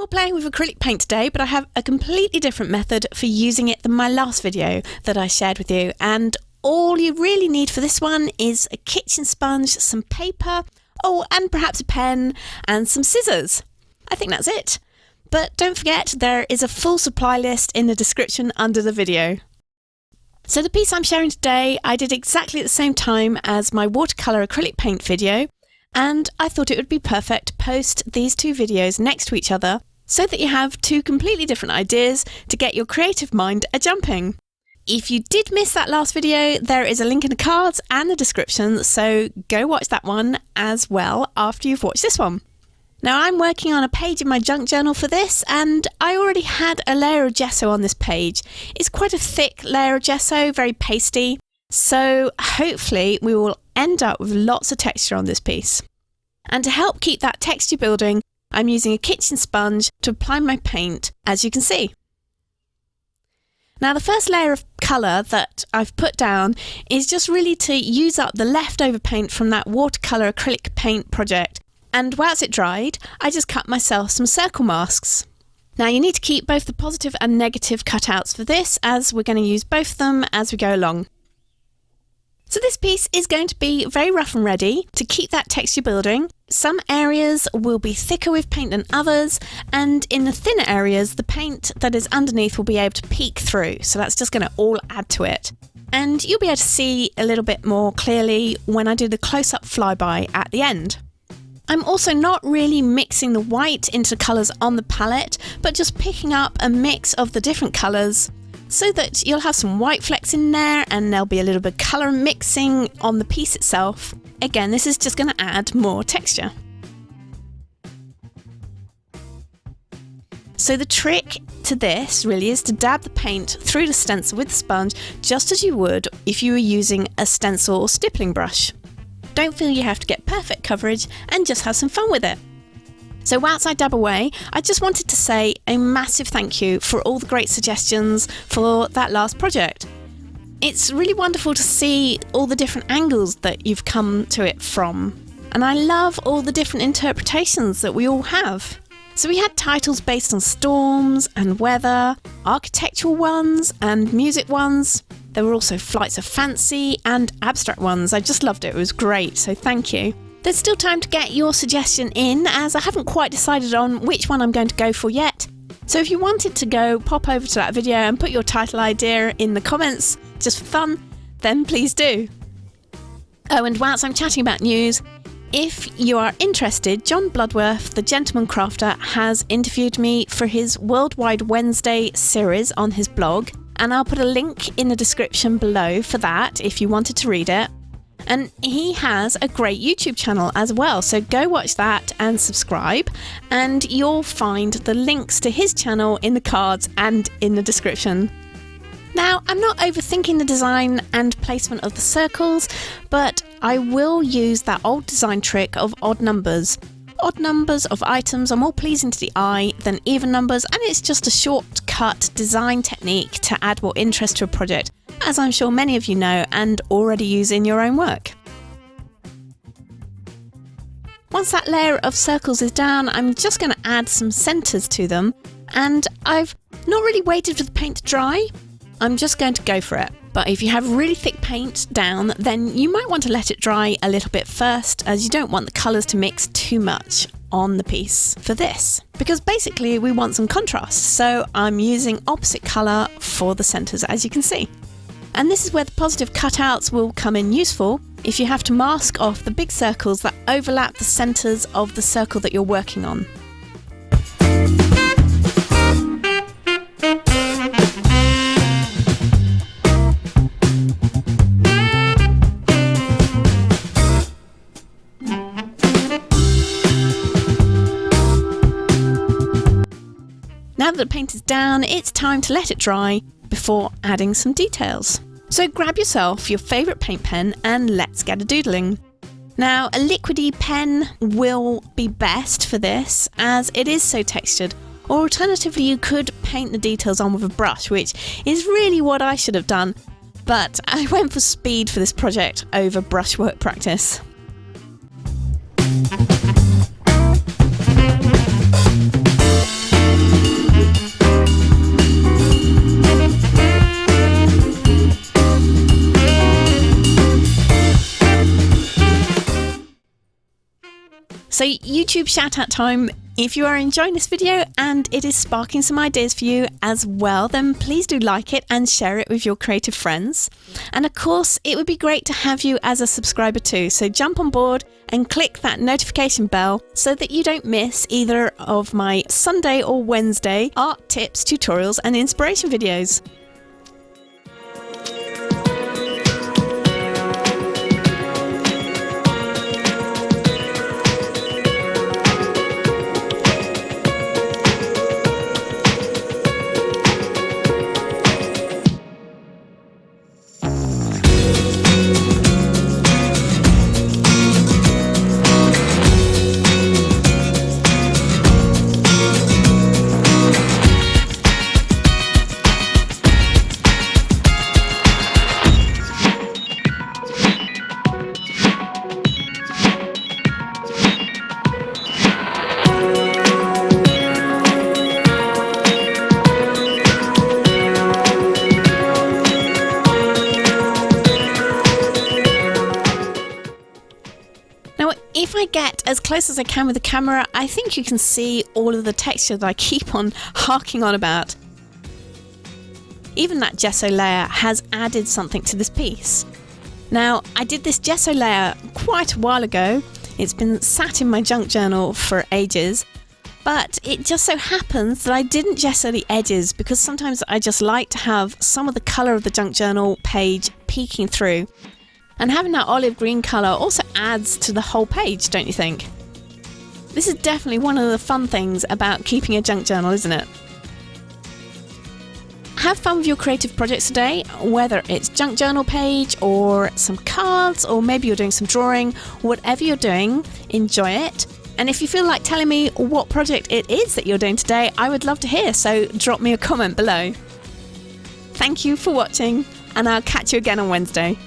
more playing with acrylic paint today, but I have a completely different method for using it than my last video that I shared with you. And all you really need for this one is a kitchen sponge, some paper, and perhaps a pen and some scissors. I think that's it. But don't forget, there is a full supply list in the description under the video. So the piece I'm sharing today, I did exactly at the same time as my watercolour acrylic paint video, and I thought it would be perfect to post these two videos next to each other so that you have two completely different ideas to get your creative mind a-jumping. If you did miss that last video, there is a link in the cards and the description, so go watch that one as well after you've watched this one. Now I'm working on a page in my junk journal for this, and I already had a layer of gesso on this page. It's quite a thick layer of gesso, very pasty, so hopefully we will end up with lots of texture on this piece. And to help keep that texture building, I'm using a kitchen sponge to apply my paint, as you can see. Now the first layer of colour that I've put down is just really to use up the leftover paint from that watercolour acrylic paint project, and whilst it dried, I just cut myself some circle masks. Now you need to keep both the positive and negative cutouts for this, as we're going to use both of them as we go along. So this piece is going to be very rough and ready to keep that texture building. Some areas will be thicker with paint than others, and in the thinner areas the paint that is underneath will be able to peek through, so that's just going to all add to it. And you'll be able to see a little bit more clearly when I do the close-up flyby at the end. I'm also not really mixing the white into colours on the palette, but just picking up a mix of the different colours so that you'll have some white flecks in there and there'll be a little bit of colour mixing on the piece itself. Again, this is just going to add more texture. So the trick to this really is to dab the paint through the stencil with the sponge just as you would if you were using a stencil or stippling brush. Don't feel you have to get perfect coverage, and just have some fun with it. So whilst I dab away, I just wanted to say a massive thank you for all the great suggestions for that last project. It's really wonderful to see all the different angles that you've come to it from, and I love all the different interpretations that we all have. So we had titles based on storms and weather, architectural ones and music ones. There were also flights of fancy and abstract ones. I just loved it. It was great, so thank you. There's still time to get your suggestion in, as I haven't quite decided on which one I'm going to go for yet. So if you wanted to go pop over to that video and put your title idea in the comments just for fun, then please do. Oh, and whilst I'm chatting about news, if you are interested, John Bloodworth, the Gentleman Crafter, has interviewed me for his Worldwide Wednesday series on his blog, and I'll put a link in the description below for that if you wanted to read it. And he has a great YouTube channel as well, so go watch that and subscribe, and you'll find the links to his channel in the cards and in the description. Now, I'm not overthinking the design and placement of the circles, but I will use that old design trick of odd numbers. Odd numbers of items are more pleasing to the eye than even numbers, and it's just a shortcut design technique to add more interest to a project, as I'm sure many of you know and already use in your own work. Once that layer of circles is down, I'm just going to add some centres to them, and I've not really waited for the paint to dry. I'm just going to go for it. But if you have really thick paint down, then you might want to let it dry a little bit first, as you don't want the colours to mix too much on the piece for this. Because basically we want some contrast, so I'm using opposite colour for the centres, as you can see. And this is where the positive cutouts will come in useful if you have to mask off the big circles that overlap the centres of the circle that you're working on. Now that the paint is down, it's time to let it dry before adding some details. So grab yourself your favourite paint pen and let's get a doodling. Now, a liquidy pen will be best for this, as it is so textured, or alternatively you could paint the details on with a brush, which is really what I should have done, but I went for speed for this project over brushwork practice. YouTube shout out time. If you are enjoying this video and it is sparking some ideas for you as well, then please do like it and share it with your creative friends. And of course, it would be great to have you as a subscriber too. So jump on board and click that notification bell so that you don't miss either of my Sunday or Wednesday art tips, tutorials and inspiration videos. If I get as close as I can with the camera, I think you can see all of the texture that I keep on harking on about. Even that gesso layer has added something to this piece. Now, I did this gesso layer quite a while ago. It's been sat in my junk journal for ages, but it just so happens that I didn't gesso the edges because sometimes I just like to have some of the colour of the junk journal page peeking through. And having that olive green colour also adds to the whole page, don't you think? This is definitely one of the fun things about keeping a junk journal, isn't it? Have fun with your creative projects today, whether it's junk journal page or some cards, or maybe you're doing some drawing. Whatever you're doing, enjoy it. And if you feel like telling me what project it is that you're doing today, I would love to hear, so drop me a comment below. Thank you for watching, and I'll catch you again on Wednesday.